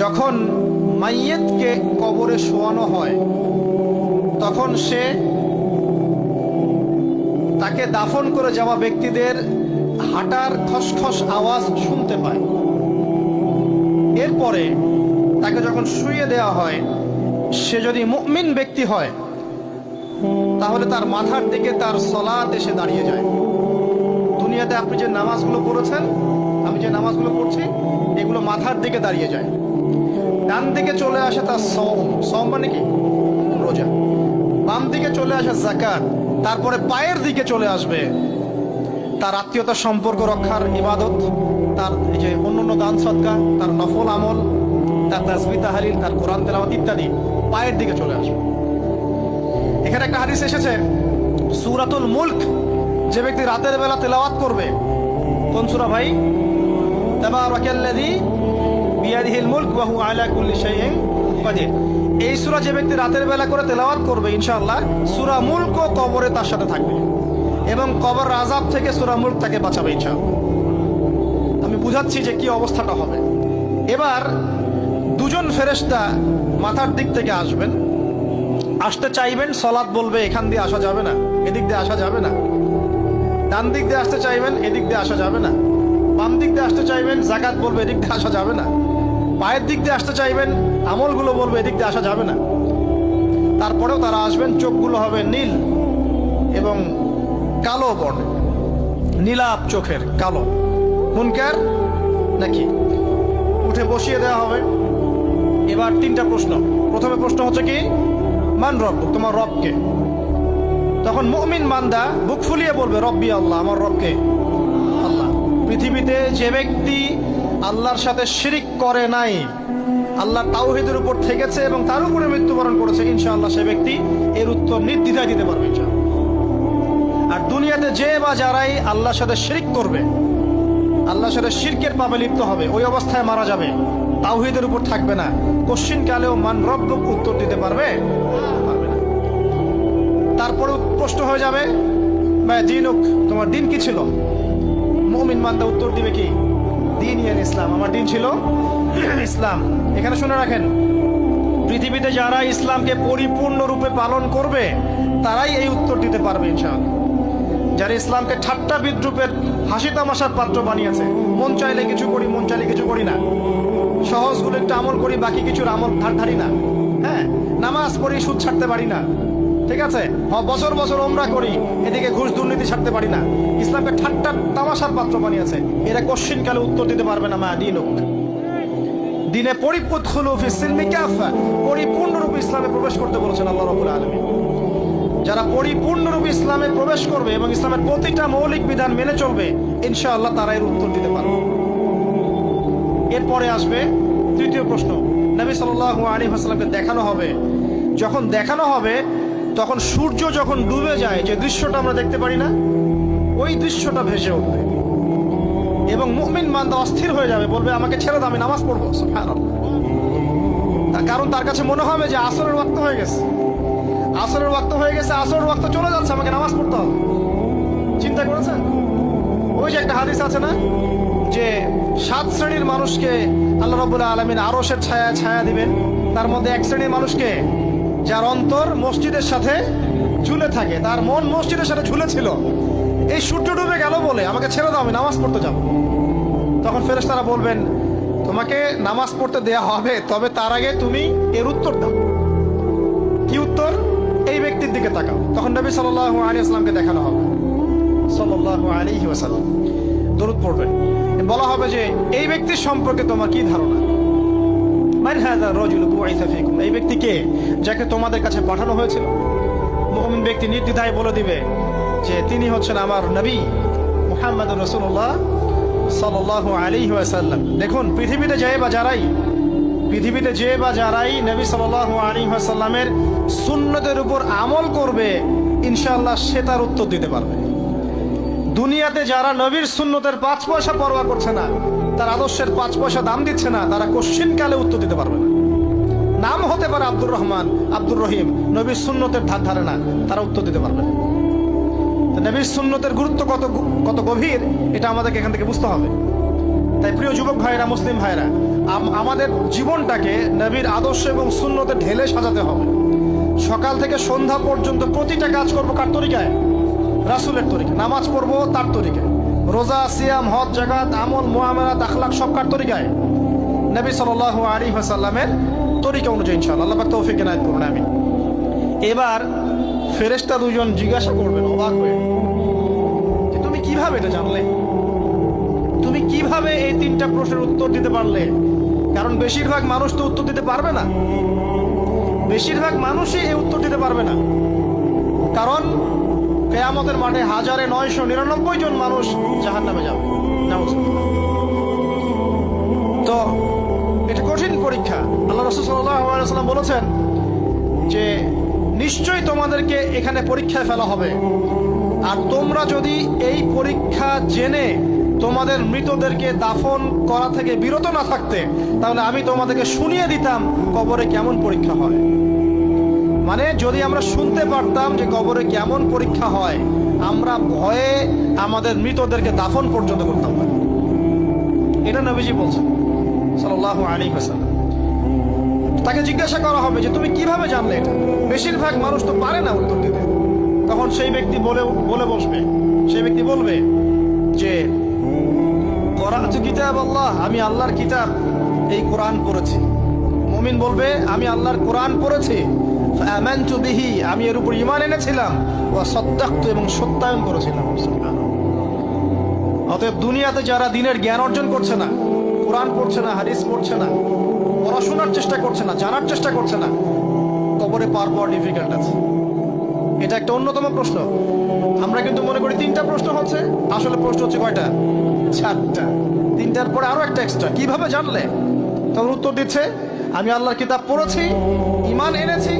যখন মাইয়েতকে কবরে শোয়ানো হয় তখন সে তাকে দাফন করে যাওয়া ব্যক্তিদের হাঁটার খসখস আওয়াজ শুনতে পায়। এরপরে তাকে যখন শুইয়ে দেওয়া হয়, সে যদি মুমিন ব্যক্তি হয় তাহলে তার মাথার দিকে তার সলাত এসে দাঁড়িয়ে যায়। দুনিয়াতে আপনি যে নামাজগুলো পড়েছেন, আমি যে নামাজগুলো পড়ছি, এগুলো মাথার দিকে দাঁড়িয়ে যায়। ডান দিকে চলে আসে তার সওম মানে কি? রোজা। বাম দিকে চলে আসে যাকাত। তারপরে পায়ের দিকে চলে আসবে তার আত্মীয়তার সম্পর্ক রক্ষার ইবাদত, তার এই যে অন্যান্য দান সদকা, তার নফল আমল, তার তাসবিহ তাহলিল, তার কোরআন তেলাওয়াত ইত্যাদি পায়ের দিকে চলে আসবে। এখানে একটা হাদিস এসেছে, সূরাতুল মুলক যে ব্যক্তি রাতের বেলা তেলাওয়াত করবে, কোন সূরা ভাই? তাবারাকাল্লাযী বিয়াদিহিল মুলক ওয়া হুয়া আলা কুল্লি শাইইন কাদির। এই সূরা যে ব্যক্তি রাতের বেলা করে তেলাওয়াত করবে, ইনশাআল্লাহ সূরা মুলক কবরে তার সাথে থাকবে এবং কবর আযাব থেকে সূরা মুলক তাকে বাঁচাবে ইনশাআল্লাহ। আমি বুঝাচ্ছি যে কি অবস্থাটা হবে। এবার দুজন ফেরেশতা মাথার দিক থেকে আসবেন, আসতে চাইবেন, সালাত বলবে এখান দিয়ে আসা যাবে না, এদিক দিয়ে আসা যাবে না। ডান দিক দিয়ে আসতে চাইবেন, এদিক দিয়ে আসা যাবে না। বাম দিক দিয়ে আসতে চাইবেন, যাকাত বলবে এদিক দিয়ে আসা যাবে না। পায়ের দিক দিয়ে আসতে চাইবেন, আমলগুলো বলবে এদিক দিয়ে আসা যাবে না। তারপরেও তারা আসবেন, চোখগুলো হবে নীল এবং কালো বর্ণের, নীলাপ চোখের, কালো। মুনকার নাকি? উঠে বসিয়ে দেওয়া হবে। এবার তিনটা প্রশ্ন। প্রথমে প্রশ্ন হচ্ছে কি, মান রব্বুক, তোমার রবকে? তখন মুমিন বান্দা বুক ফুলিয়ে বলবে রব্বি আল্লাহ, আমার রবকে আল্লাহ। পৃথিবীতে যে ব্যক্তি আল্লাহর সাথে শিরিক করে নাই, আল্লাহ তাওহীদের উপর থেকেছে এবং তার উপরে মৃত্যুবরণ করেছে, ইনশাআল্লাহ সে ব্যক্তি এর উত্তর নির্দ্বিধায় দিতে পারবে ইনশাআল্লাহ। আর দুনিয়াতে যে বা যারাই আল্লাহর সাথে শিরিক করবে, আল্লাহর সাথে শিরকের পাপে লিপ্ত হবে, ওই অবস্থায় মারা যাবে, তাওহীদের উপর থাকবে না, কোশ্চিন কালেও মান রব্বুক উত্তর দিতে পারবে না। তারপরে প্রশ্ন হয়ে যাবে মা দীনুক, তোমার দিন কি ছিল? মুমিন বান্দা উত্তর দিবে কি? দিন ইয়াল ইসলাম, আমার দিন ছিল ইসলাম। এখানে শুনে রাখেন, পৃথিবীতে যারা ইসলামকে পরিপূর্ণরূপে পালন করবে তারাই এই উত্তর দিতে পারবে ইনশাআল্লাহ। যারা ইসলামকে ঠাট্টা বিদ্রুপের হাসি তামাশার পাত্র বানিয়েছে, মন চাইলে কিছু করি, মন চাইলে কিছু করি না, সহজগুলো একটু আমল করি, বাকি কিছুর আমল ধারি না, হ্যাঁ, নামাজ পড়ি, সুদ ছাড়তে পারি না, ঠিক আছে, বছর বছর ওমরা করি, এদিকে ঘুষ দুর্নীতি ছাড়তে পারি না, ইসলামকে ঠাট্টা তামাশার পাত্র বানিয়েছে, এরা কোশ্চিন কালে উত্তর দিতে পারবে না মা দীনুক। দিনে পরিপূর্ণরূপে ইসলামে প্রবেশ করতে বলেছেন আল্লাহ রাব্বুল আলামিন। যারা পরিপূর্ণরূপে ইসলামে প্রবেশ করবে এবং ইসলামের প্রতিটা মৌলিক বিধান মেনে চলবে, ইনশাআল্লাহ তারা এর উত্তর দিতে পারবে। এরপরে আসবে তৃতীয় প্রশ্ন। নবী সাল্লাল্লাহু আলাইহি ওয়াসাল্লামকে দেখানো হবে। যখন দেখানো হবে তখন সূর্য যখন ডুবে যায়, যে দৃশ্যটা আমরা দেখতে পারি না, ওই দৃশ্যটা ভেসে উঠবে এবং মুমিন বান্দা অস্থির হয়ে যাবে, বলবে আমাকে ছেড়ে দাও, আমি নামাজ পড়বো। সুবহানাল্লাহ। তার কারণ তার কাছে মনে হবে যে আসরের ওয়াক্ত হয়ে গেছে, আসরের ওয়াক্ত হয়ে গেছে, আসরের ওয়াক্ত চলে যাচ্ছে, আমাকে নামাজ পড়তে হবে। চিন্তা করেছেন? ওই যে একটা হাদিস আছে না, যে 7 শ্রেণীর মানুষকে আল্লাহ রাব্বুল আলামিন আরশের ছায়া দিবেন। তার মধ্যে এক শ্রেণীর মানুষকে, যার অন্তর মসজিদের সাথে ঝুলে থাকে, তার মন মসজিদের সাথে ঝুলে ছিল, এই সূর্য ডুবে গেল বলে আমাকে ছেড়ে দাও, আমি নামাজ পড়তে যাব। তখন ফেরেশতারা বলবেন তোমাকে নামাজ পড়তে দেয়া হবে, তবে তার আগে তুমি এর উত্তর দাও। কি উত্তর? এই ব্যক্তির দিকে তাকাও। তখন নবী সাল্লাল্লাহু আলাইহি ওয়াসাল্লামকে দেখানো হবে, সাল্লাল্লাহু আলাইহি ওয়াসাল্লাম দরুদ পড়বেন। বলা হবে যে এই ব্যক্তির সম্পর্কে তোমার কি ধারণা? মান হাযা রাজুলু বুইসা ফীকুম, এই ব্যক্তি কে, যাকে তোমাদের কাছে পাঠানো হয়েছিল? মুমিন ব্যক্তি নির্দ্বিধায় বলে দিবে যে তিনি হচ্ছেন আমার নবী মুহাম্মদুর রাসূলুল্লাহ সাল্লাল্লাহু আলাইহি ওয়াসাল্লাম। দেখুন, পৃথিবীতে যে বা যারাই নবী সাল্লাল্লাহু আলাইহি ওয়াসাল্লামের সুন্নতের উপর আমল করবে, ইনশাআল্লাহ সে তার উত্তর দিতে পারবে। দুনিয়াতে যারা নবীর সুন্নতের 5 পয়সা পরোয়া করছে না, তার আদর্শের 5 পয়সা দাম দিচ্ছে না, তারা কোশ্চিন কালে উত্তর দিতে পারবে না। নাম হতে পারে আব্দুর রহমান, আব্দুর রহিম, নবীর সুন্নতের ধার ধারে না, তারা উত্তর দিতে পারবে না। নবীর সুন্নতের গুরুত্ব কত গভীর, এটা আমাদেরকে এখান থেকে বুঝতে হবে। তাই প্রিয় যুবক ভাইরা, মুসলিম ভাইরা, আমাদের জীবনটাকে নবীর আদর্শ এবং সুন্নতে ঢেলে সাজাতে হবে। সকাল থেকে সন্ধ্যা পর্যন্ত প্রতিটা কাজ করবো কার তরিকায়? রাসূলের তরিকায়। নামাজ পড়বো তার তরিকায়, রোজা, সিয়াম, হজ, জাকাত, আমল, মুআমালাত, আখলাক সব কার তরিকায়? নবী সাল্লাল্লাহু আলাইহি ওয়াসাল্লামের তরিকা অনুযায়ী ইনশাআল্লাহ। আল্লাহ পাক তৌফিক এনায়েত করুন, আমিন। এবার ফেরেশতা দুজন জিজ্ঞাসা করবেন অবাক হয়ে, যে তুমি কিভাবে এটা জানলে? তুমি কিভাবে এই তিনটা প্রশ্নের উত্তর দিতে পারলে? কারণ বেশিরভাগ মানুষ তো উত্তর দিতে পারবে না, বেশিরভাগ মানুষই এই উত্তর দিতে পারবে না। কারণ কিয়ামতের মাঠে 1999 জন মানুষ জাহান্নামে যাবে। তো এটা কঠিন পরীক্ষা। আল্লাহ রাসূল সাল্লাল্লাহু আলাইহি ওয়াসাল্লাম বলেছেন যে নিশ্চয়ই তোমাদেরকে এখানে পরীক্ষায় ফেলা হবে, আর তোমরা যদি এই পরীক্ষা জেনে তোমাদের মৃতদেরকে দাফন করা থেকে বিরত না থাকতে, তাহলে আমি তোমাদেরকে শুনিয়ে দিতাম কবরে কেমন পরীক্ষা হয়। মানে যদি আমরা শুনতে পারতাম যে কবরে কেমন পরীক্ষা হয়, আমরা ভয়ে আমাদের মৃতদেরকে দাফন পর্যন্ত করতাম না। এটা নবীজি বলছেন সাল্লাল্লাহু আলাইহি ওয়াসাল্লাম। তাকে জিজ্ঞাসা করা হবে যে তুমি কিভাবে জানলে এটা? বেশিরভাগ মানুষ তো পারে না উত্তর দিতে। তখন সেই ব্যক্তি বলে বসবে, সেই ব্যক্তি বলবে যে করাতু কিতাব আল্লাহ, আমি আল্লাহর কিতাব এই কোরআন পড়েছি। মুমিন বলবে আমি আল্লাহর কোরআন পড়েছি, ফাআমানতু বিহি, আমি এর উপর ঈমান এনেছিলাম, ওয়া সাদ্দাকতু, এবং সত্যায়ন করেছিলাম। অতএব দুনিয়াতে যারা দিনের জ্ঞান অর্জন করছে না, কোরআন পড়ছে না, হাদিস পড়ছে না, পড়াশোনার চেষ্টা করছে না, জানার চেষ্টা করছে না, কবরে পার পাওয়া ডিফিকাল্ট আছে। এটা একটা অন্যতম প্রশ্ন। আমরা কিন্তু মনে করি তিনটা প্রশ্ন হচ্ছে, আসলে প্রশ্ন হচ্ছে কয়টা? 4টা। তিনটার পরে আরো একটা এক্সট্রা। কিভাবে জানলে? তখন উত্তর দিচ্ছে আমি আল্লাহর কিতাব পড়েছি, ঈমান এনেছি,